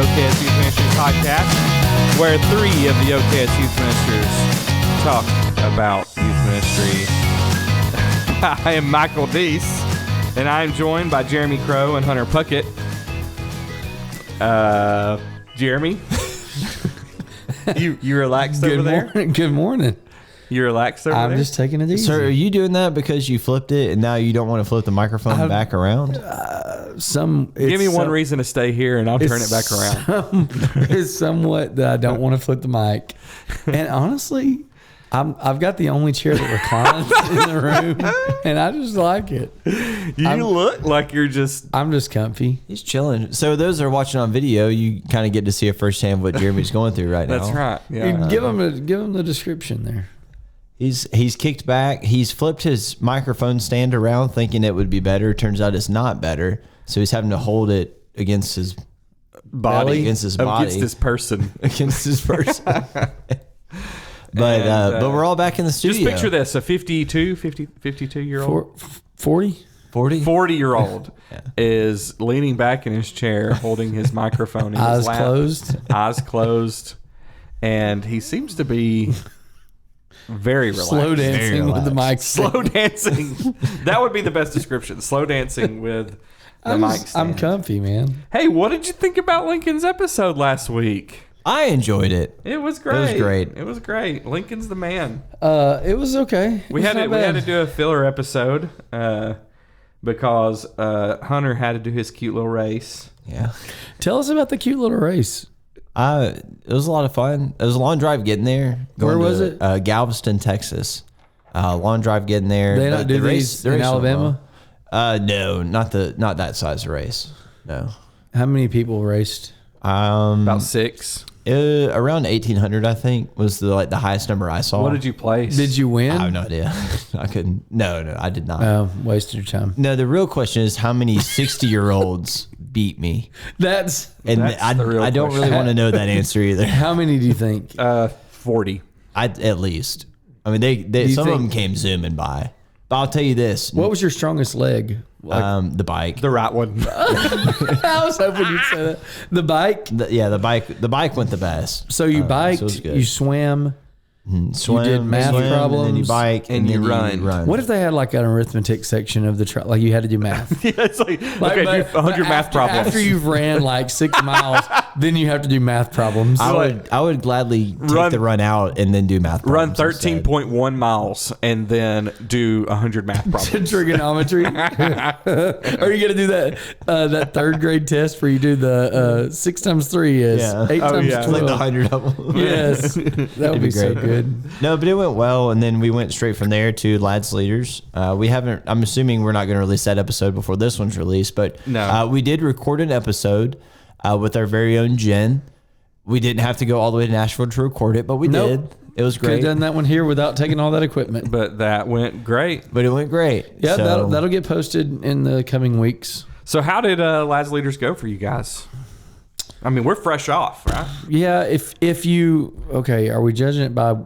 OKS Youth Ministry podcast, where three of the OKS Youth Ministers talk about youth ministry. I am Michael Deese, and I am joined by Jeremy Crow and Hunter Puckett. Jeremy, you relaxed over there? Good morning. You relaxed over there? I'm just taking it easy. So are you doing that because you flipped it and now you don't want to flip the microphone back around? Give me one reason to stay here and I'll turn it back around. It's somewhat that I don't want to flip the mic. And honestly, I've got the only chair that reclines in the room, and I just like it. You look like I'm just comfy. He's chilling. So those that are watching on video, you kind of get to see a firsthand what Jeremy's going through right now. That's right. Yeah. Give him the description there. He's kicked back. He's flipped his microphone stand around thinking it would be better. Turns out it's not better. So he's having to hold it against his Body. against his body. Against this person. Against his person. But we're all back in the studio. Just picture this, a 52-year-old. 40? 40-year-old is leaning back in his chair, holding his microphone in his lap. Eyes closed. And he seems to be very relaxed. Slow dancing with the mic stand. Slow dancing. That would be the best description. Slow dancing with the mic stand. I'm comfy, man. Hey, what did you think about Lincoln's episode last week? I enjoyed it. It was great. It was great. Lincoln's the man. It was okay. We had to do a filler episode because Hunter had to do his cute little race. Yeah. Tell us about the cute little race. It was a lot of fun. It was a long drive getting there. Where was it? Galveston, Texas. Long drive getting there. They don't do these in Alabama? No, not that size of race. No. How many people raced? About 6. Around 1,800, I think, was the highest number I saw. What did you place? Did you win? I have no idea. I couldn't. No, I did not. Oh, wasted your time. No, the real question is how many 60-year-olds beat me? That's the real I don't really want to know that answer either. How many do you think? 40. At least. I mean, they some of them came zooming by. But I'll tell you this. What was your strongest leg? The bike. The right one. I was hoping you'd say that. The bike? The bike went the best. So you biked, so you swam, swim, you did math problems, and then you bike, and you run. What if they had like an arithmetic section of the like you had to do math? Yeah, it's like okay, do 100 math problems. After you've ran like 6 miles, then you have to do math problems. I would gladly take the run out and then do math problems. Run 13.1 miles and then do 100 math problems. Trigonometry. Are you going to do that third grade test where you do the 6 times 3 is 8 times 12? Like the 100 of them. Yes. That would be so good. No, but it went well, and then we went straight from there to Lads Leaders. I'm assuming we're not going to release that episode before this one's released, but no. We did record an episode with our very own Jen. We didn't have to go all the way to Nashville to record it, but we did. It was great. Could have done that one here without taking all that equipment. But that went great. But it went great. Yeah, so, that'll get posted in the coming weeks. So how did Lads Leaders go for you guys? I mean, we're fresh off, right? Yeah, if you... Okay, are we judging it by...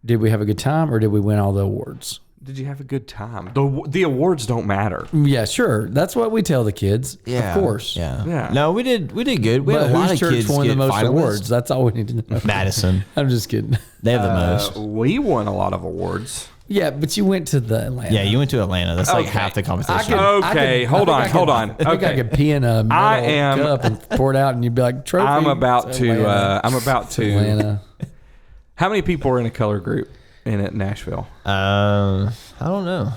Did we have a good time or did we win all the awards? Did you have a good time? The awards don't matter. Yeah, sure. That's what we tell the kids. Yeah, of course. Yeah. No, we did good. We had a lot of kids won the most finalists. awards. That's all we need to know. Madison. I'm just kidding. They have the most. We won a lot of awards. Yeah, but you went to the Atlanta. Yeah, you went to Atlanta. That's like half the competition. Hold on. I think I could pee in a metal cup and pour it out, and you'd be like, "Trophy." I'm about to. Atlanta. How many people were in a color group in Nashville? I don't know.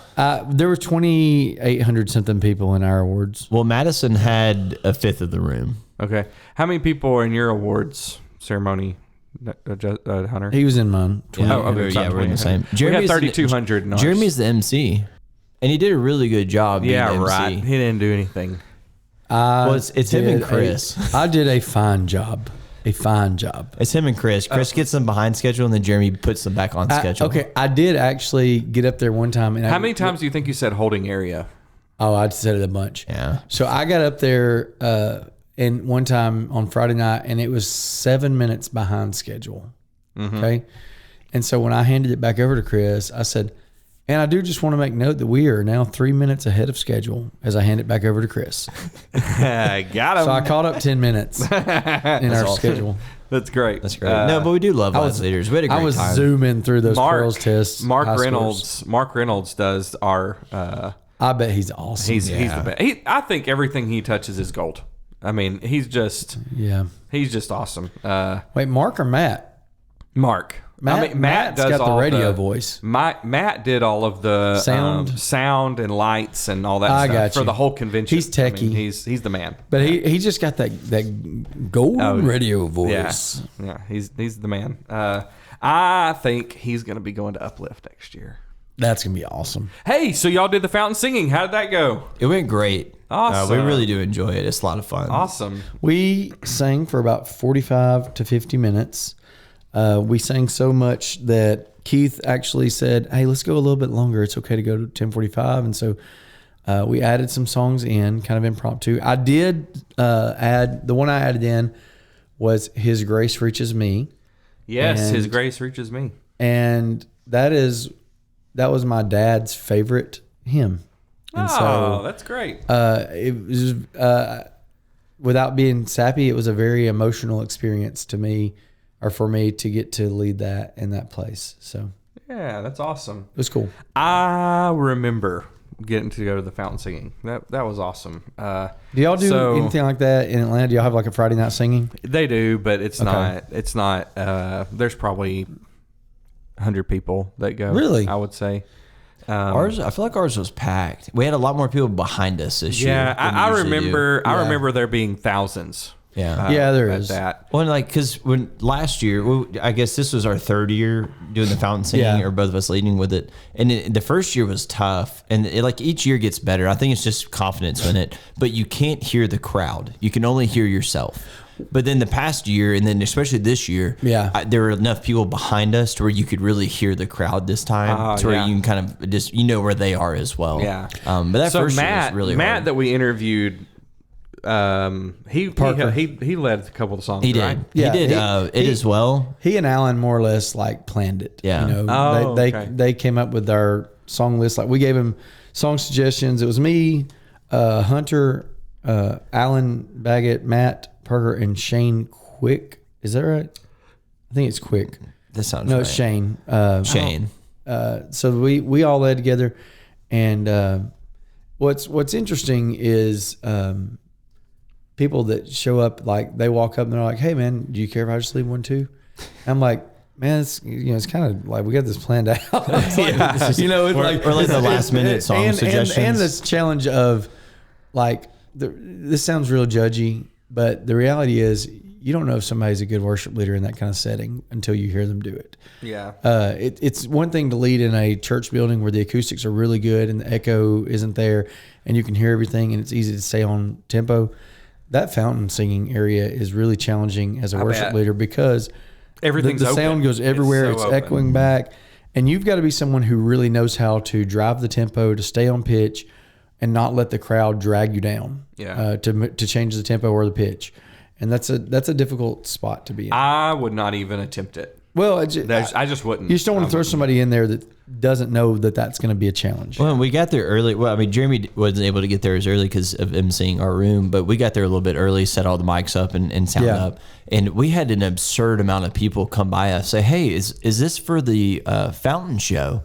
There were 2,800 something people in our awards. Well, Madison had a fifth of the room. Okay. How many people were in your awards ceremony, Hunter? He was in mine. We're in the same. We had 3,200 in ours. Jeremy's the MC, and he did a really good job. Yeah, being the right. MC. He didn't do anything. Well, it's him and Chris. I did a fine job. It's him and Chris. Chris gets them behind schedule, and then Jeremy puts them back on schedule. Okay, I did actually get up there one time. And How many times do you think you said holding area? Oh, I'd said it a bunch. Yeah. So I got up there and one time on Friday night, and it was 7 minutes behind schedule. Mm-hmm. Okay. And so when I handed it back over to Chris, I said, And I do just want to make note that we are now 3 minutes ahead of schedule as I hand it back over to Chris. Got him. So I caught up 10 minutes in our awesome. schedule. That's great. That's great. No, but we do love Live Leaders. We had a great I was time. zooming through those Pearls tests. Mark high scores. Reynolds. Mark Reynolds does our. I bet he's awesome. He's the best. I think everything he touches is gold. I mean, he's just awesome. Wait, Mark or Matt? Mark. Matt's does got all the radio voice. Matt did all of the sound and lights and all that I stuff got for you. the whole convention. He's techie. I mean, he's the man. But he just got that golden radio voice. Yeah, he's the man. I think he's going to be going to Uplift next year. That's going to be awesome. Hey, so y'all did the fountain singing. How did that go? It went great. Awesome. We really do enjoy it. It's a lot of fun. Awesome. We sang for about 45 to 50 minutes. We sang so much that Keith actually said, hey, let's go a little bit longer. It's okay to go to 10:45. And so we added some songs in, kind of impromptu. I did add, the one I added in was His Grace Reaches Me. Yes, And- His Grace Reaches Me. And that was my dad's favorite hymn. And Oh, that's great. it was, without being sappy, it was a very emotional experience to me, or for me to get to lead that in that place. So Yeah, that's awesome. it was cool. I remember getting to go to the fountain singing. That was awesome. Do y'all do So- anything like that in Atlanta? Do y'all have like a Friday night singing? They do, but it's Okay. not. There's probably 100 people that go. Really? I would say. Ours, I feel like ours was packed. We had a lot more people behind us this year. Yeah, than we I usually do. remember. I Yeah. remember there being thousands. Yeah. Yeah, there at is. that. Well, like, because when last year, I guess this was our third year doing the fountain singing, Yeah. or both of us leading with it. And the first year was tough, and like each year gets better. I think it's just confidence in it, but you can't hear the crowd. You can only hear yourself. But then the past year, and then especially this year, Yeah. there were enough people behind us to where you could really hear the crowd this time, to where yeah. you can kind of just where they are as well. Yeah. But that So first year Matt, was really Matt hard. that we interviewed, he led a couple of songs. He did. Right? Yeah, he did. It as well. He and Alan more or less like planned it. Yeah. You know, Oh, okay. they came up with our song list. Like we gave him song suggestions. It was me, Hunter, Alan Baggett, Matt Parker, and Shane Quick. Is that right? I think it's Quick. That sounds No, right. it's Shane. Shane. So we all led together, and what's interesting is people that show up, like they walk up and they're like, "Hey man, do you care if I just leave one too?" I'm like, man, it's kind of like we got this planned out. It's like, it's Or like the last minute song suggestions. and this challenge of like this sounds real judgy, but the reality is you don't know if somebody's a good worship leader in that kind of setting until you hear them do it. Yeah. It's one thing to lead in a church building where the acoustics are really good and the echo isn't there and you can hear everything and it's easy to stay on tempo. That fountain singing area is really challenging as a worship bet. leader because Everything's the open. sound goes everywhere. It's so open. echoing back. And you've got to be someone who really knows how to drive the tempo, to stay on pitch and not let the crowd drag you down. Yeah. To change the tempo or the pitch. And that's a difficult spot to be in. I would not even attempt it. Well, I just wouldn't. you just don't want to throw somebody in there that doesn't know that that's going to be a challenge. Well, we got there early. Well, I mean, Jeremy wasn't able to get there as early because of him seeing our room, but we got there a little bit early, set all the mics up and sound Yeah. up. And we had an absurd amount of people come by us say, hey, is this for the fountain show?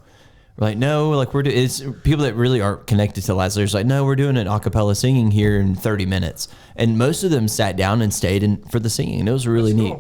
We're like, no, like it's people that really aren't connected to Live Leaders. Like, no, we're doing an a cappella singing here in 30 minutes. And most of them sat down and stayed for the singing. And it was a really neat,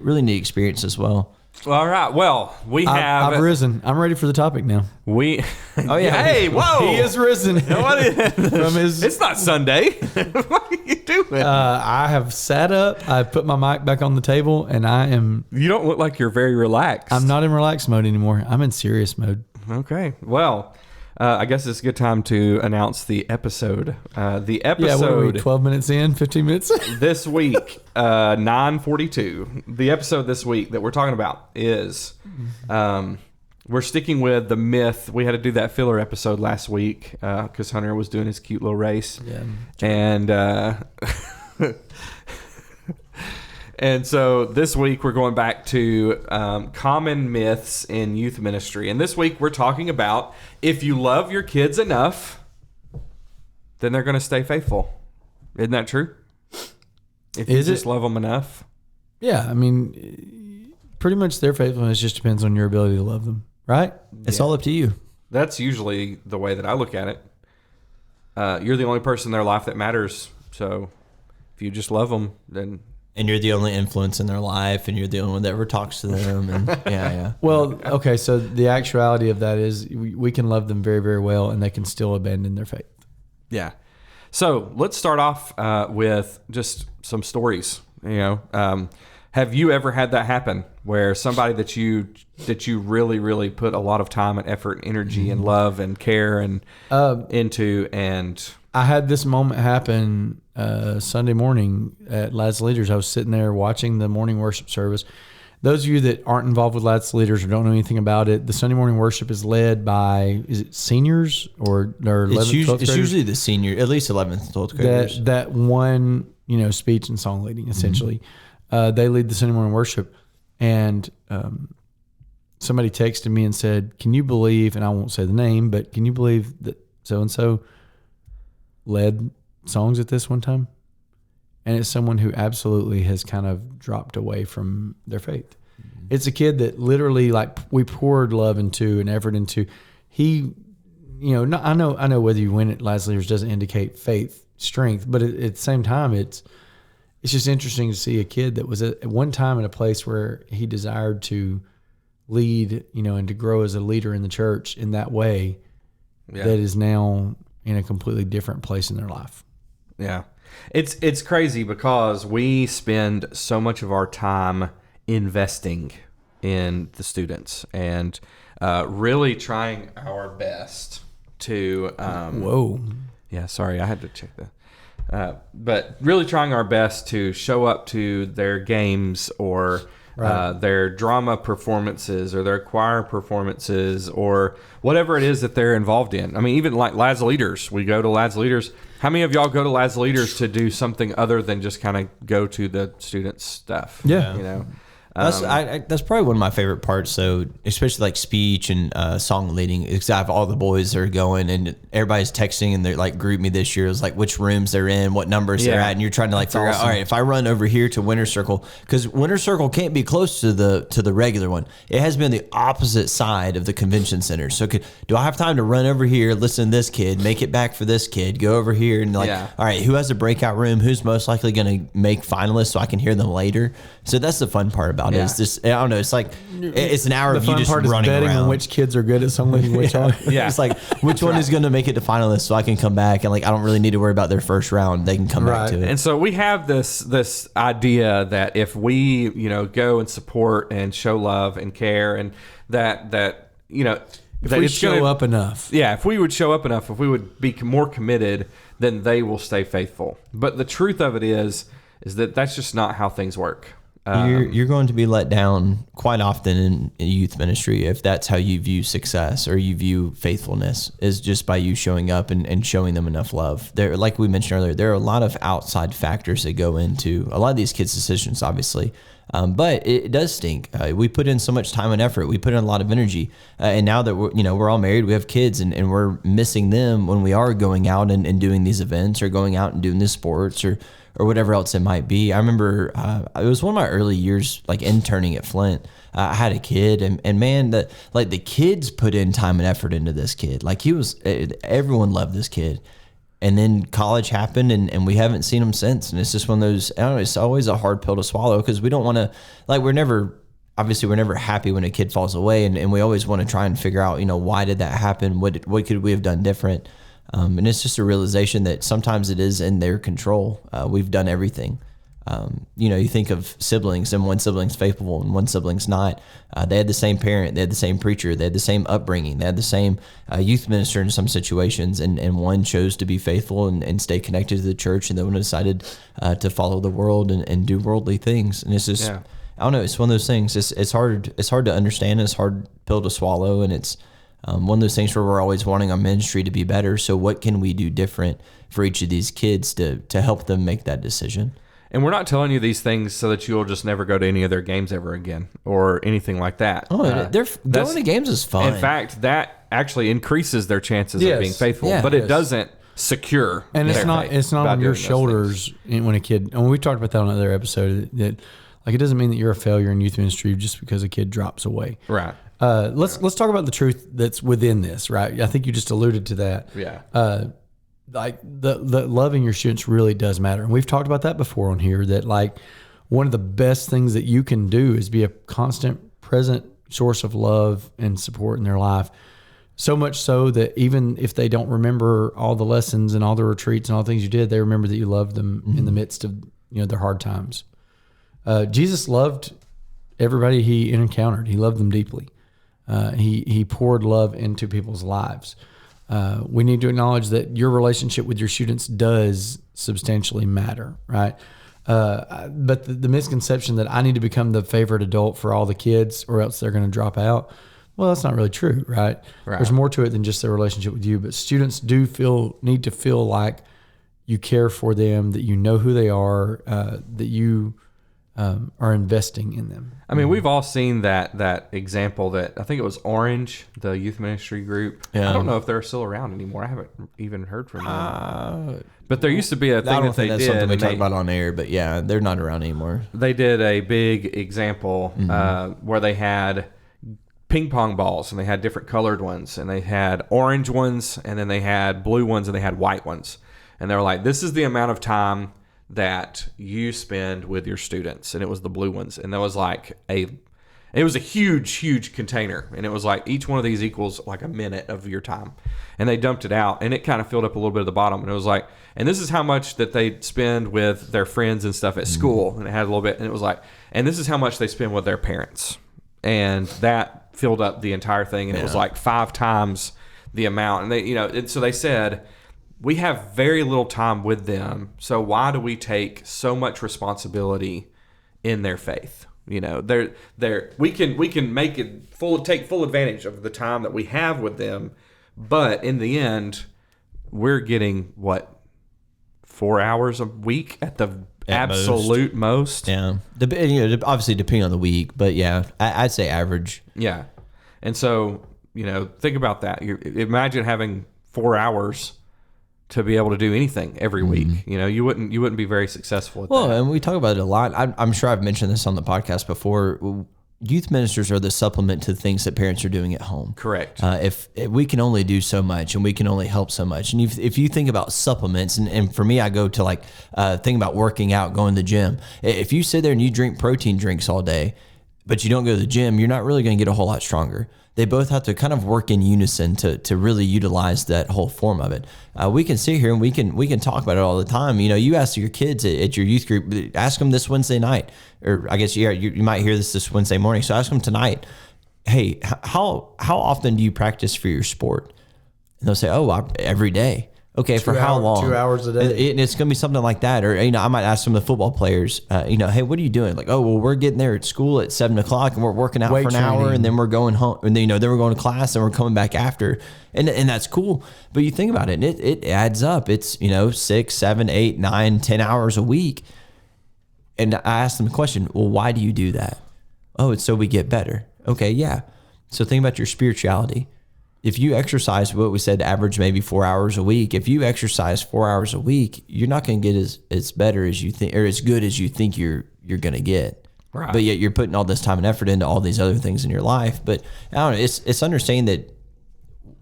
really neat experience as well. All right. Well, I've risen. I'm ready for the topic now. Oh yeah. Hey, whoa. He is risen. From his. It's not Sunday. What are you doing? I have sat up. I put my mic back on the table, and You don't look like you're very relaxed. I'm not in relaxed mode anymore. I'm in serious mode. Okay. Well, I guess it's a good time to announce the episode. The Yeah, what are we? episode 12 minutes in, 15 minutes. this week, 9:42. The episode this week that we're talking about is, we're sticking with the myth. We had to do that filler episode last week because Hunter was doing his cute little race, Yeah. and And so this week we're going back to common myths in youth ministry. And this week we're talking about if you love your kids enough, then they're going to stay faithful. Isn't that true? If you just love them enough. Yeah, I mean, pretty much their faithfulness just depends on your ability to love them, right? It's all up to you. That's usually the way that I look at it. You're the only person in their life that matters. So if you just love them, then... And you're the only influence in their life, and you're the only one that ever talks to them. And yeah. Well, okay, so the actuality of that is we can love them very, very well, and they can still abandon their faith. Yeah. So let's start off with just some stories. Have you ever had that happen where somebody that you really, really put a lot of time and effort and energy and love and care and into? And I had this moment happen Sunday morning at Lads Leaders. I was sitting there watching the morning worship service. Those of you that aren't involved with Lads Leaders or don't know anything about it, the Sunday morning worship is led by, is it seniors or 11th, 12th graders? It's usually the senior, at least 11th, 12th graders. That one, speech and song leading, essentially. They lead the Sunday morning worship. And somebody texted me and said, can you believe, and I won't say the name, but can you believe that so-and-so led songs at this one time? And it's someone who absolutely has kind of dropped away from their faith. Mm-hmm. It's a kid that literally, like, we poured love into and effort into. He, I know whether you win at Lads Leaders doesn't indicate faith, strength, but at the same time, it's just interesting to see a kid that was at one time in a place where he desired to lead, and to grow as a leader in the church in that way, that is now in a completely different place in their life. Yeah. It's crazy because we spend so much of our time investing in the students and really trying our best to... Whoa. Yeah, sorry, I had to check that. But really trying our best to show up to their games or... their drama performances or their choir performances or whatever it is that they're involved in. I mean, even like Lads Leaders, we go to Lads Leaders. How many of y'all go to Lads Leaders to do something other than just kind of go to the students' stuff? Yeah. That's probably one of my favorite parts. So especially like speech and song leading, because I have all the boys that are going and everybody's texting and they're like group me this year. It's like which rooms they're in, what numbers they're at, and you're trying to like figure out. All right, if I run over here to Winter Circle, because Winter Circle can't be close to the regular one. It has been the opposite side of the convention center. So do I have time to run over here, listen to this kid, make it back for this kid, go over here and all right, who has a breakout room? Who's most likely going to make finalists so I can hear them later? So that's the fun part about it. It's just, I don't know, it's like it's an hour of you just running around. The fun part is betting on which kids are good at song leading, which aren't. It's like which one is going to make it to finalists so I can come back and like I don't really need to worry about their first round. They can come back to it. And so we have this idea that if we go and support and show love and care and that if we show up enough. Yeah, if we would show up enough, if we would be more committed, then they will stay faithful. But the truth of it is that that's just not how things work. You're going to be let down quite often in youth ministry if that's how you view success or you view faithfulness, is just by you showing up and showing them enough love. There, like we mentioned earlier, there are a lot of outside factors that go into a lot of these kids' decisions, obviously. But it does stink. We put in so much time and effort. We put in a lot of energy. And now that we're all married, we have kids, and we're missing them when we are going out and doing these events or going out and doing these sports or whatever else it might be. I remember it was one of my early years, like interning at Flint. I had a kid, and man, the kids put in time and effort into this kid. Like everyone loved this kid. And then college happened, and we haven't seen him since. And it's just one of those, I don't know, it's always a hard pill to swallow because we don't want to, like, we're never happy when a kid falls away. And we always want to try and figure out, why did that happen? What could we have done different? And it's just a realization that sometimes it is in their control. We've done everything. You think of siblings, and one sibling's faithful and one sibling's not. They had the same parent, they had the same preacher, they had the same upbringing, they had the same youth minister in some situations, and one chose to be faithful and stay connected to the church, and the one decided to follow the world and do worldly things. And it's just, I don't know, it's one of those things. It's hard to understand, it's a hard pill to swallow, and it's one of those things where we're always wanting our ministry to be better. So what can we do different for each of these kids to help them make that decision? And we're not telling you these things so that you'll just never go to any of their games ever again or anything like that. Oh, going to games is fun. In fact, that actually increases their chances Yes. of being faithful, Yeah. but it doesn't secure. And their faith it's not by on your doing those shoulders when a kid. And we talked about that on another episode. That like it doesn't mean that you're a failure in youth ministry just because a kid drops away. things. Right. Let's talk about the truth that's within this. Right. I think you just alluded to that. Yeah. Like the loving your students really does matter, and we've talked about that before on here. That like one of the best things that you can do is be a constant, present source of love and support in their life. So much so that even if they don't remember all the lessons and all the retreats and all the things you did, they remember that you loved them in the midst of their hard times. Jesus loved everybody he encountered. He loved them deeply. He poured love into people's lives. We need to acknowledge that your relationship with your students does substantially matter, right? But the misconception that I need to become the favorite adult for all the kids or else they're going to drop out, well, that's not really true, right? There's more to it than just their relationship with you. But students do need to feel like you care for them, that you know who they are, that you are investing in them. I mean, we've all seen that example that I think it was Orange, the youth ministry group. Yeah. I don't know if they're still around anymore. I haven't even heard from them. But there used to be a I thing don't that they think that's did. something we and talked about on air, but yeah, they're not around anymore. They did a big example where they had ping pong balls, and they had different colored ones, and they had orange ones, and then they had blue ones, and they had white ones. And they were like, this is the amount of time that you spend with your students. And it was the blue ones. And there was like it was a huge container. And it was like each one of these equals like a minute of your time. And they dumped it out, and it kind of filled up a little bit of the bottom. And it was like, and this is how much that they spend with their friends and stuff at school. And it had a little bit, and it was like, and this is how much they spend with their parents. And that filled up the entire thing. And it was like 5 times the amount. And they, and so they said, we have very little time with them, so why do we take so much responsibility in their faith? We can make it take full advantage of the time that we have with them, but in the end, we're getting 4 hours a week at the absolute most. Yeah, obviously depending on the week, but yeah, I'd say average. Yeah, and so think about that. Imagine having 4 hours to be able to do anything every week. You wouldn't be very successful at that. Well, and we talk about it a lot. I'm sure I've mentioned this on the podcast before. Youth ministers are the supplement to things that parents are doing at home. Correct. If we can only do so much, and we can only help so much. And if you think about supplements, and for me, I go to think about working out, going to the gym. If you sit there and you drink protein drinks all day, but you don't go to the gym, you're not really going to get a whole lot stronger. They both have to kind of work in unison to really utilize that whole form of it. We can sit here and we can talk about it all the time. You ask your kids at your youth group, ask them this Wednesday night, or I guess you might hear this Wednesday morning. So ask them tonight, hey, how often do you practice for your sport? And they'll say, every day. Okay, for how long? 2 hours a day. And it's going to be something like that. Or, I might ask some of the football players, hey, what are you doing? Like, we're getting there at school at 7:00 and we're working out for an hour, and then we're going home, and then we're going to class and we're coming back after. And that's cool. But you think about it, and it adds up. It's, 6, 7, 8, 9, 10 hours a week. And I asked them a question, well, why do you do that? Oh, it's so we get better. Okay, yeah. So think about your spirituality. If you exercise what we said, average maybe 4 hours a week, if you exercise 4 hours a week, you're not going to get as better as you think, or as good as you think you're going to get. Right. But yet you're putting all this time and effort into all these other things in your life. But I don't know, it's understanding that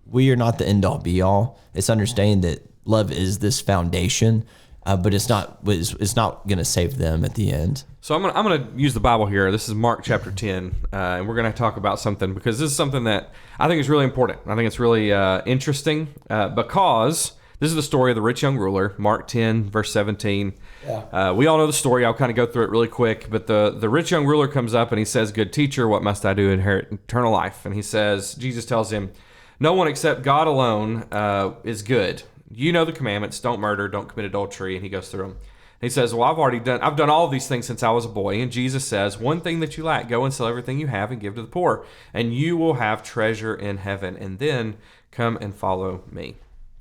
we are not the end all be all. It's understanding that love is this foundation, but it's not going to save them at the end. So I'm gonna use the Bible here. This is Mark chapter 10, and we're gonna talk about something because this is something that I think is really important. I think it's really interesting because this is the story of the rich young ruler, Mark 10, verse 17. Yeah. We all know the story. I'll kind of go through it really quick. But the rich young ruler comes up and he says, "Good teacher, what must I do to inherit eternal life?" And he says, Jesus tells him, "No one except God alone is good. You know the commandments: don't murder, don't commit adultery." And he goes through them. He says, well, I've done all of these things since I was a boy. And Jesus says, one thing that you lack, go and sell everything you have and give to the poor, and you will have treasure in heaven. And then come and follow me.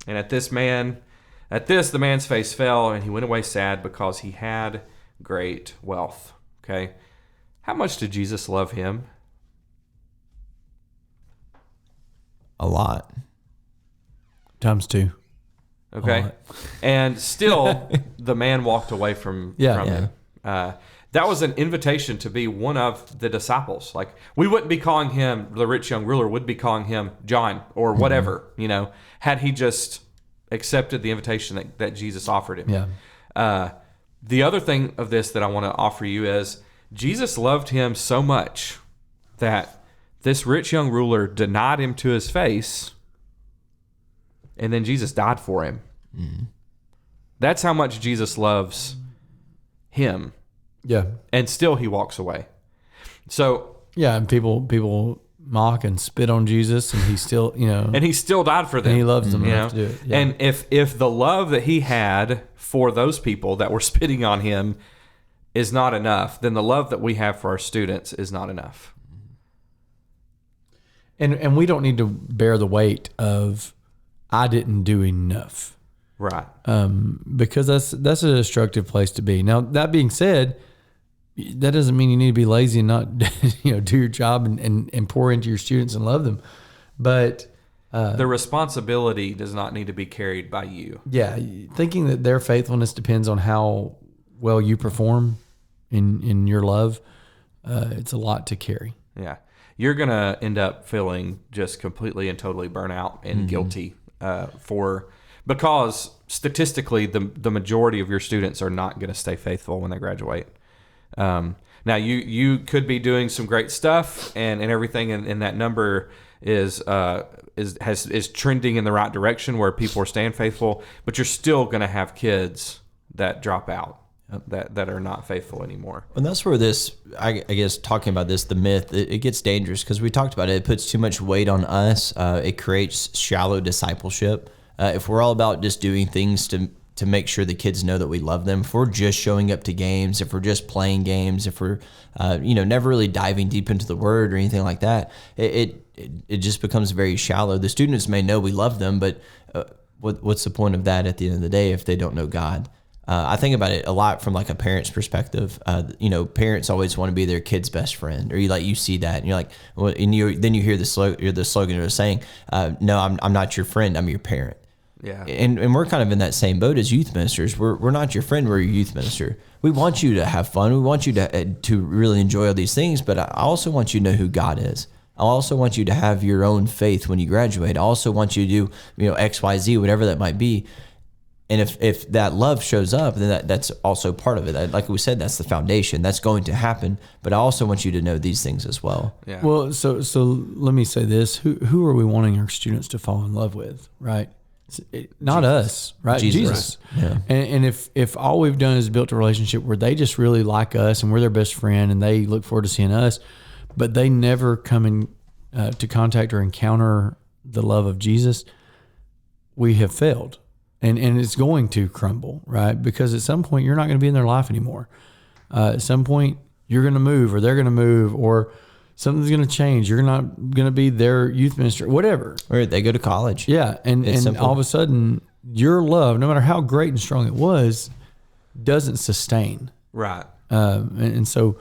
And the man's face fell, and he went away sad because he had great wealth. Okay. How much did Jesus love him? A lot. Times 2. Okay. And still, the man walked away from him. That was an invitation to be one of the disciples. Like, we wouldn't be calling him the rich young ruler, would be calling him John or whatever, had he just accepted the invitation that Jesus offered him. Yeah. The other thing of this that I want to offer you is Jesus loved him so much that this rich young ruler denied him to his face, and then Jesus died for him. Mm-hmm. That's how much Jesus loves him. Yeah. And still he walks away. So yeah, and people mock and spit on Jesus, and he still, and he still died for them. And he loves them enough to do it. Yeah. And if the love that he had for those people that were spitting on him is not enough, then the love that we have for our students is not enough. And we don't need to bear the weight of I didn't do enough. Right. Because that's a destructive place to be. Now, that being said, that doesn't mean you need to be lazy and not do your job and pour into your students and love them. But the responsibility does not need to be carried by you. Yeah, thinking that their faithfulness depends on how well you perform in your love, it's a lot to carry. Yeah. You're going to end up feeling just completely and totally burnt out and guilty because statistically the majority of your students are not going to stay faithful when they graduate. Now you could be doing some great stuff and everything, and that number is trending in the right direction where people are staying faithful, but you're still going to have kids that drop out, that are not faithful anymore. And that's where this, I guess, talking about this, the myth, it gets dangerous because we talked about it. It puts too much weight on us. It creates shallow discipleship. If we're all about just doing things to make sure the kids know that we love them, if we're just showing up to games, if we're just playing games, if we're never really diving deep into the word or anything like that, it just becomes very shallow. The students may know we love them, but what's the point of that at the end of the day if they don't know God? I think about it a lot from like a parent's perspective. Parents always want to be their kid's best friend, or you see that, and you're like, well, and then you hear the slogan or saying, "No, I'm not your friend. I'm your parent." Yeah. And we're kind of in that same boat as youth ministers. We're not your friend. We're your youth minister. We want you to have fun. We want you to really enjoy all these things. But I also want you to know who God is. I also want you to have your own faith when you graduate. I also want you to do X, Y, Z, whatever that might be. And if that love shows up, then that's also part of it. Like we said, that's the foundation. That's going to happen. But I also want you to know these things as well. Yeah. Well, so let me say this: who are we wanting our students to fall in love with? Right. Not Jesus. Us, right? Jesus. Right. Yeah. And if all we've done is built a relationship where they just really like us and we're their best friend and they look forward to seeing us, but they never come in to contact or encounter the love of Jesus, we have failed. And it's going to crumble, right? Because at some point you're not going to be in their life anymore. At some point you're going to move, or they're going to move, or something's going to change. You're not going to be their youth minister, whatever. Or they go to college. Yeah. And all of a sudden your love, no matter how great and strong it was, doesn't sustain. Right. And so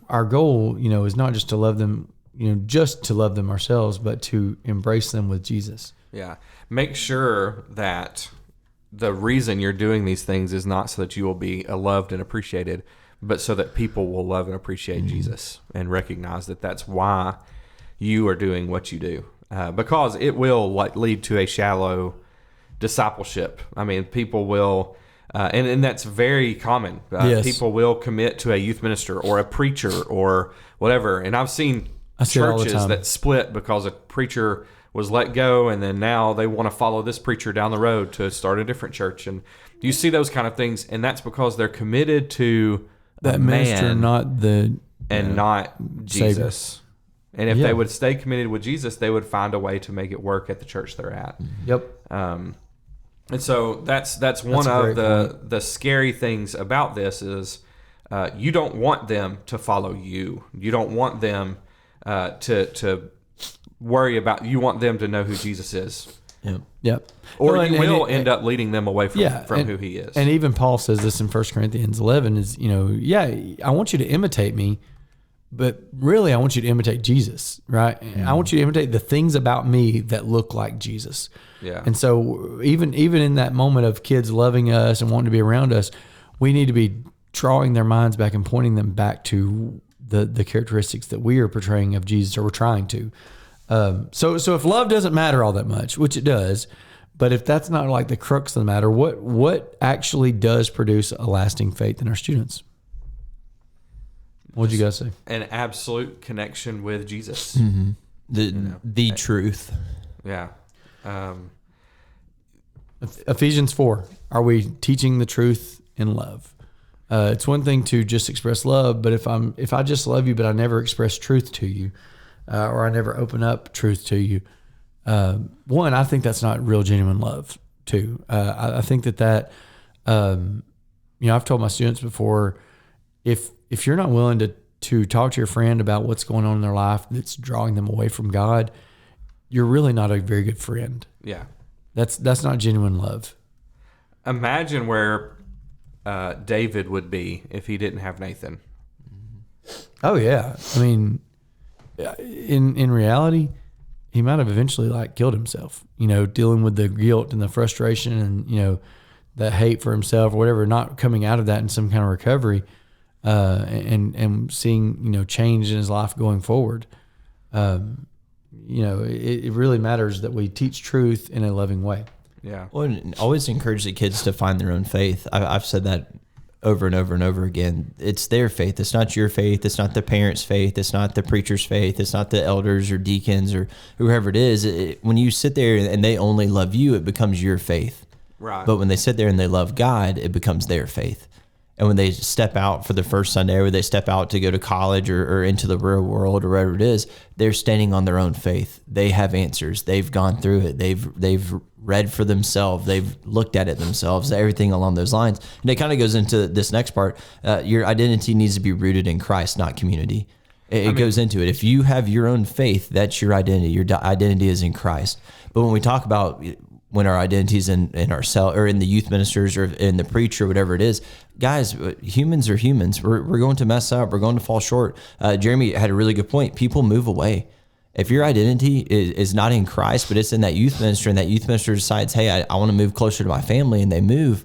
our goal, is not just to love them, just to love them ourselves, but to embrace them with Jesus. Yeah. Make sure that the reason you're doing these things is not so that you will be loved and appreciated, but so that people will love and appreciate Jesus and recognize that that's why you are doing what you do. Because it will lead to a shallow discipleship. I mean, people will, and that's very common. Yes. People will commit to a youth minister or a preacher or whatever. And I've seen churches that split because a preacher was let go, and then now they want to follow this preacher down the road to start a different church. And you see those kind of things, and that's because they're committed to that minister, not not Jesus. And if they would stay committed with Jesus, they would find a way to make it work at the church they're at. Yep. And so that's one of the scary things about this is you don't want them to follow you. You don't want them to worry about. You want them to know who Jesus is. Yep. Or Well, you and will it- end up leading them away from, and, who he is. And even Paul says this in 1 Corinthians 11 is, I want you to imitate me, but really I want you to imitate Jesus, right? I want you to imitate the things about me that look like Jesus. Yeah. And so even in that moment of kids loving us and wanting to be around us, we need to be drawing their minds back and pointing them back to the characteristics that we are portraying of Jesus, or we're trying to. So if love doesn't matter all that much, which it does, but if that's not like the crux of the matter, what actually does produce a lasting faith in our students? What'd you guys say? An absolute connection with Jesus. The truth. Yeah. Ephesians 4. Are we teaching the truth in love? It's one thing to just express love, but if I just love you, but I never express truth to you, or I never open up truth to you, one, I think that's not real, genuine love. Two, I think that I've told my students before, if you're not willing to talk to your friend about what's going on in their life that's drawing them away from God, you're really not a very good friend. Yeah. That's not genuine love. Imagine where David would be if he didn't have Nathan. Oh yeah. I mean, in reality, he might have eventually killed himself, dealing with the guilt and the frustration and, the hate for himself or whatever, not coming out of that in some kind of recovery, and seeing, change in his life going forward. It really matters that we teach truth in a loving way. Yeah. Well, and always encourage the kids to find their own faith. I've said that over and over and over again. It's their faith. It's not your faith. It's not the parents' faith. It's not the preacher's faith. It's not the elders or deacons or whoever it is. When you sit there and they only love you, it becomes your faith. Right. But when they sit there and they love God, it becomes their faith. And when they step out for the first Sunday, or they step out to go to college or into the real world or whatever it is, they're standing on their own faith. They have answers. They've gone through it. They've read for themselves. They've looked at it themselves, everything along those lines. And it kind of goes into this next part. Your identity needs to be rooted in Christ, not community. It goes into it. If you have your own faith, that's your identity. Your identity is in Christ. But when we talk about when our identities in our cell or in the youth ministers or in the preacher, whatever it is, guys, humans are humans. We're going to mess up. We're going to fall short. Jeremy had a really good point. People move away. If your identity is not in Christ, but it's in that youth minister, and that youth minister decides, hey, I want to move closer to my family, and they move,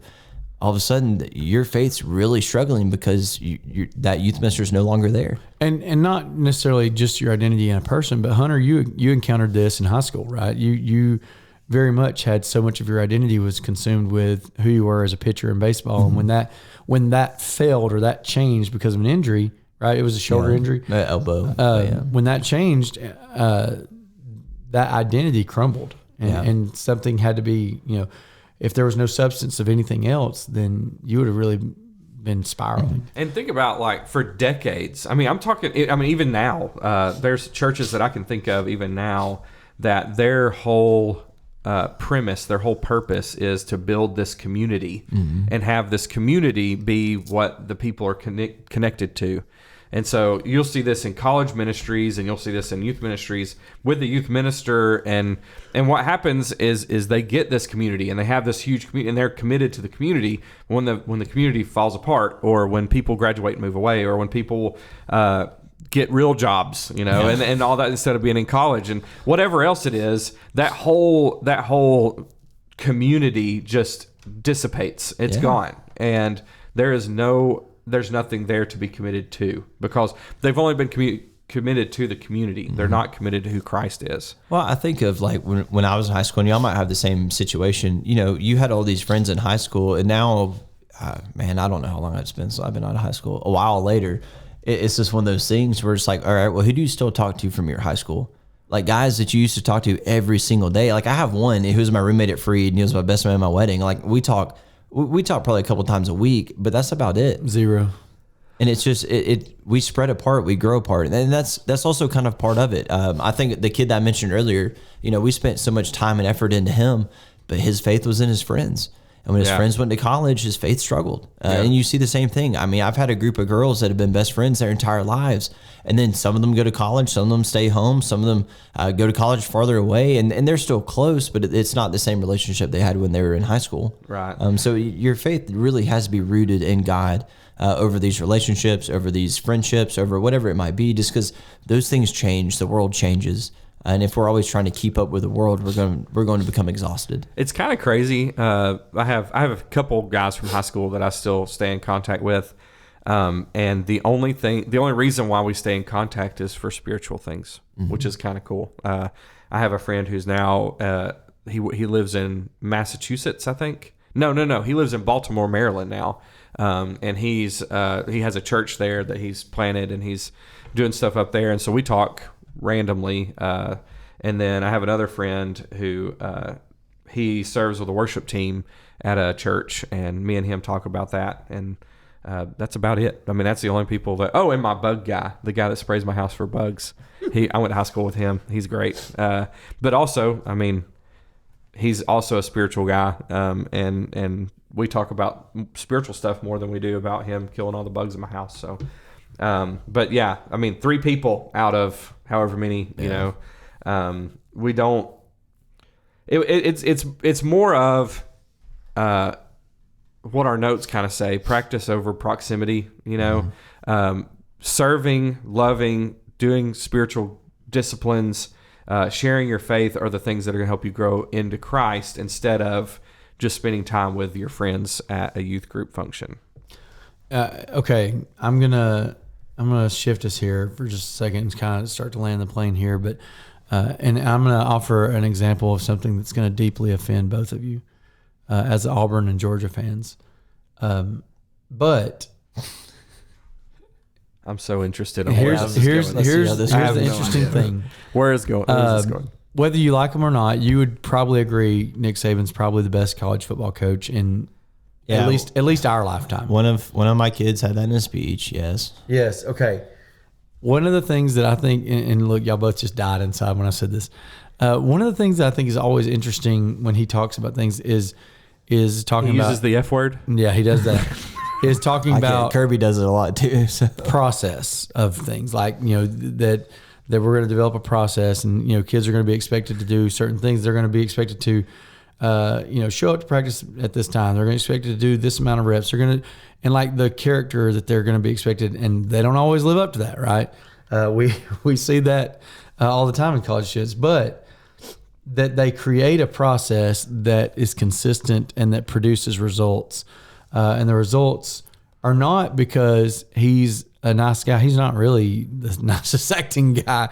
all of a sudden your faith's really struggling because that youth minister is no longer there. And not necessarily just your identity in a person, but Hunter, you encountered this in high school, right? You very much had so much of your identity was consumed with who you were as a pitcher in baseball. Mm-hmm. And when that failed or that changed because of an injury, right? It was a shoulder injury. Elbow. When that changed, that identity crumbled. And something had to be, if there was no substance of anything else, then you would have really been spiraling. And think about for decades. I'm talking, even now, there's churches that I can think of even now that their whole premise, their whole purpose is to build this community and have this community be what the people are connected to. And so you'll see this in college ministries and you'll see this in youth ministries with the youth minister. And what happens is they get this community and they have this huge community and they're committed to the community. When the community falls apart, or when people graduate and move away, or when people get real jobs, and all that, instead of being in college and whatever else it is, that whole community just dissipates. It's gone. And there's nothing there to be committed to, because they've only been committed to the community. They're not committed to who Christ is. Well, I think of when I was in high school, and y'all might have the same situation. You had all these friends in high school, and now, man, I don't know how long it's been since I've been out of high school. A while later, it's just one of those things where it's like, all right, well, who do you still talk to from your high school? Like guys that you used to talk to every single day. Like I have one who was my roommate at Freed, and he was my best man at my wedding. Like we talk probably a couple times a week, but that's about it. Zero. And it's just we spread apart, we grow apart, and that's also kind of part of it. I think the kid that I mentioned earlier, we spent so much time and effort into him, but his faith was in his friends. And when his Yeah. friends went to college, his faith struggled. And you see the same thing. I mean, I've had a group of girls that have been best friends their entire lives. And then some of them go to college, some of them stay home, some of them go to college farther away, and they're still close, but it's not the same relationship they had when they were in high school. Right. So your faith really has to be rooted in God over these relationships, over these friendships, over whatever it might be, just because those things change, the world changes. And if we're always trying to keep up with the world, we're going to become exhausted. It's kind of crazy. I have a couple guys from high school that I still stay in contact with, and the only reason why we stay in contact is for spiritual things, which is kind of cool. I have a friend who's now he lives in Massachusetts, I think. No, he lives in Baltimore, Maryland now, and he has a church there that he's planted, and he's doing stuff up there, and so we talk randomly. And then I have another friend who he serves with a worship team at a church, and me and him talk about that, and that's about it. I mean, that's the only people that. Oh, and my bug guy, the guy that sprays my house for bugs. I went to high school with him. He's great. But also, I mean, he's also a spiritual guy, and we talk about spiritual stuff more than we do about him killing all the bugs in my house. So. But yeah, I mean, 3 people out of however many, you know, we don't, it's more of, what our notes kind of say, practice over proximity, you know, serving, loving, doing spiritual disciplines, sharing your faith are the things that are going to help you grow into Christ instead of just spending time with your friends at a youth group function. Okay, I'm gonna shift us here for just a second and kind of start to land the plane here, but and I'm gonna offer an example of something that's gonna deeply offend both of you as Auburn and Georgia fans, but I'm so interested in here's the interesting thing. Where is this going? Whether you like him or not, you would probably agree Nick Saban's probably the best college football coach in at least our lifetime. One of my kids had that in a speech. Yes. Yes. Okay. One of the things that I think, and look, y'all both just died inside when I said this. One of the things that I think is always interesting when he talks about things is talking about. He uses the F word. Yeah, he does that. Is talking about Kirby does it a lot too. So. Process of things, like, you know, that we're going to develop a process, and, you know, kids are going to be expected to do certain things. They're going to be expected to, you know, show up to practice at this time. They're going to be expected to do this amount of reps. They're going to, and like the character that they're going to be expected, and they don't always live up to that, right? We see that all the time in college kids, but that they create a process that is consistent and that produces results, and the results are not because he's a nice guy. He's not really the nicest acting guy,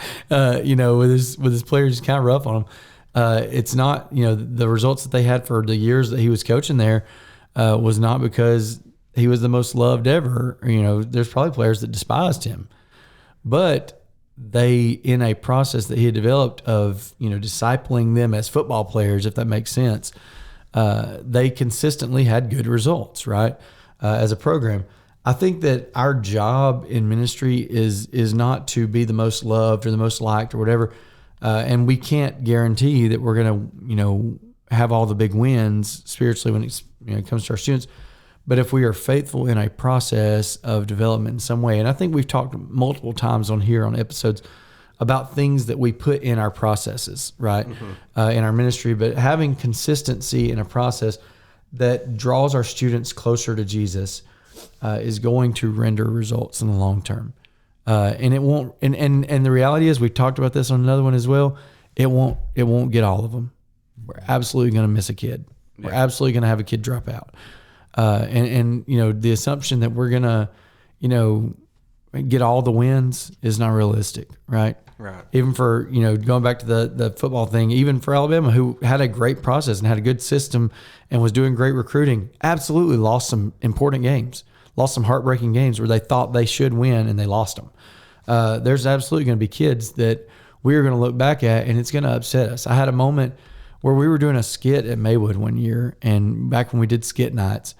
you know, with his players, kind of rough on them. It's not, you know, the results that they had for the years that he was coaching there was not because he was the most loved ever. You know, there's probably players that despised him, but they, in a process that he had developed of, you know, discipling them as football players, if that makes sense, they consistently had good results, right? As a program. I think that our job in ministry is not to be the most loved or the most liked or whatever. And we can't guarantee that we're going to, you know, have all the big wins spiritually when it comes to our students. But if we are faithful in a process of development in some way, and I think we've talked multiple times on here on episodes about things that we put in our processes, right, in our ministry, but having consistency in a process that draws our students closer to Jesus is going to render results in the long term. And it won't, and the reality is, we talked about this on another one as well. It won't get all of them. We're absolutely going to miss a kid. We're absolutely going to have a kid drop out. And you know, the assumption that we're going to, you know, get all the wins is not realistic, right? Right. Even for, you know, going back to the football thing, even for Alabama, who had a great process and had a good system and was doing great recruiting, absolutely lost some important games, lost some heartbreaking games where they thought they should win and they lost them. There's absolutely going to be kids that we're going to look back at and it's going to upset us. I had a moment where we were doing a skit at Maywood one year, and back when we did skit nights,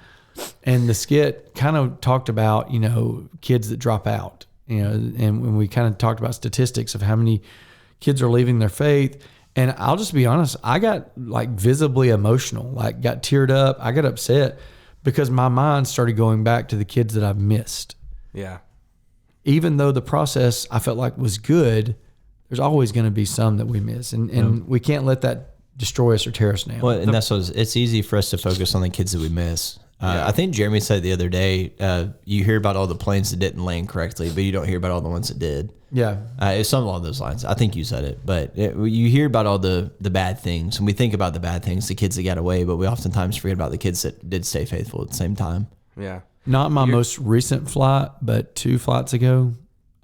and the skit kind of talked about, you know, kids that drop out, you know, and when we kind of talked about statistics of how many kids are leaving their faith. And I'll just be honest, I got like visibly emotional, like got teared up. I got upset because my mind started going back to the kids that I've missed. Yeah. Even though the process I felt like was good, there's always going to be some that we miss. And we can't let that destroy us or tear us down. Well, and that's what it's easy for us to focus on the kids that we miss. I think Jeremy said the other day, you hear about all the planes that didn't land correctly, but you don't hear about all the ones that did. Yeah. It's something along those lines. I think you said it, but you hear about all the bad things, and we think about the bad things, the kids that got away, but we oftentimes forget about the kids that did stay faithful at the same time. Yeah. Not my most recent flight, but 2 flights ago,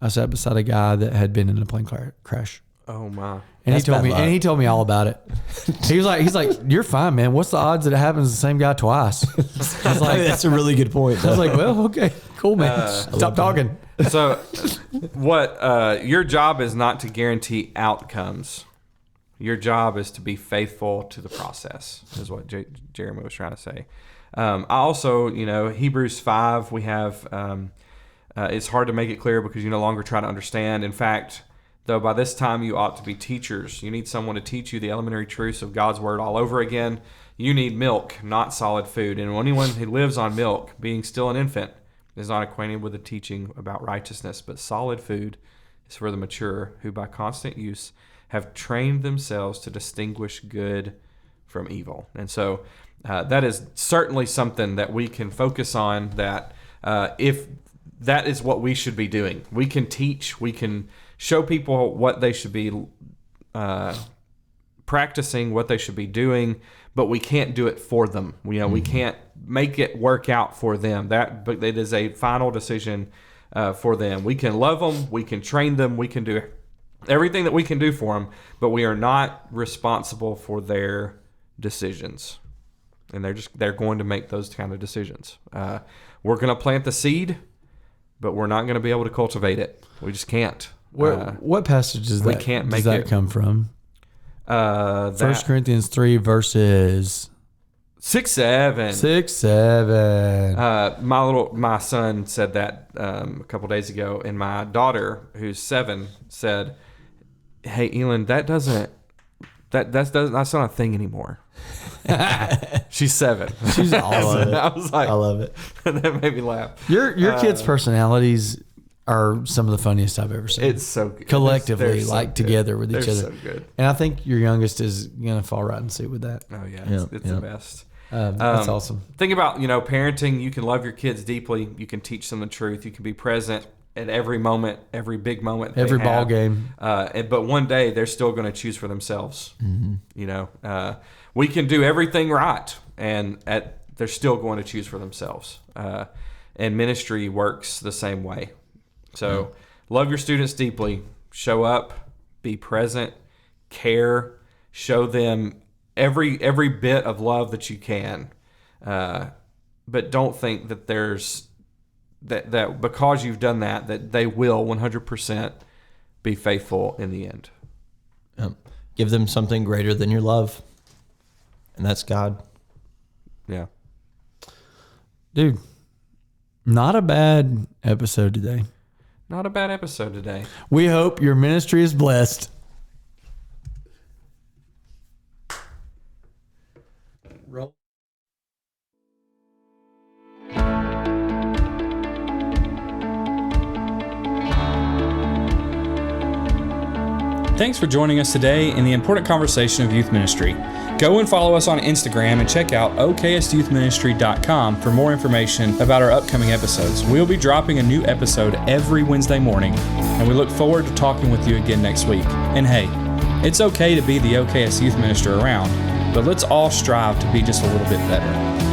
I sat beside a guy that had been in a plane crash. Oh my. And That's he told me all about it. He's like, you're fine, man. What's the odds that it happens to the same guy twice? I was like, That's a really good point. I was like, well, okay, cool, man. Stop talking. So what your job is not to guarantee outcomes. Your job is to be faithful to the process, is what Jeremy was trying to say. I also, Hebrews 5, we have, it's hard to make it clear because you no longer try to understand. In fact, though by this time you ought to be teachers. You need someone to teach you the elementary truths of God's word all over again. You need milk, not solid food. And anyone who lives on milk, being still an infant, is not acquainted with the teaching about righteousness. But solid food is for the mature, who by constant use have trained themselves to distinguish good from evil. And so that is certainly something that we can focus on, that if that is what we should be doing. We can teach, we can show people what they should be practicing, what they should be doing, but we can't do it for them. We can't make it work out for them. But it is a final decision for them. We can love them, we can train them, we can do everything that we can do for them, but we are not responsible for their decisions. And they're going to make those kind of decisions. We're going to plant the seed, but we're not going to be able to cultivate it. We just can't. What passage does that come from? 1 Corinthians 3 verses 6, 7. 6, 7. My son said that a couple days ago, and my daughter, who's 7, said, "Hey, Elon, that's not a thing anymore." She's 7. She's awesome. I was like, I love it. That made me laugh. Your kids' personalities are some of the funniest I've ever seen. It's so good. Collectively, They're so like good. together with each They're other. so good. And I think your youngest is going to fall right in suit with that. Oh yeah, it's the best. That's awesome. Think about, parenting. You can love your kids deeply. You can teach them the truth. You can be present at every moment, every big moment, Every ball game. But one day they're still going to choose for themselves. Mm-hmm. We can do everything right, and they're still going to choose for themselves. And ministry works the same way. So love your students deeply. Show up. Be present. Care. Show them every bit of love that you can, but don't think that there's that because you've done that they will 100% be faithful in the end. Give them something greater than your love, and that's God. Yeah, dude. Not a bad episode today. Not a bad episode today. We hope your ministry is blessed. Roll. Thanks for joining us today in the important conversation of youth ministry. Go and follow us on Instagram and check out oksyouthministry.com for more information about our upcoming episodes. We'll be dropping a new episode every Wednesday morning, and we look forward to talking with you again next week. And hey, it's okay to be the OKS youth minister around, but let's all strive to be just a little bit better.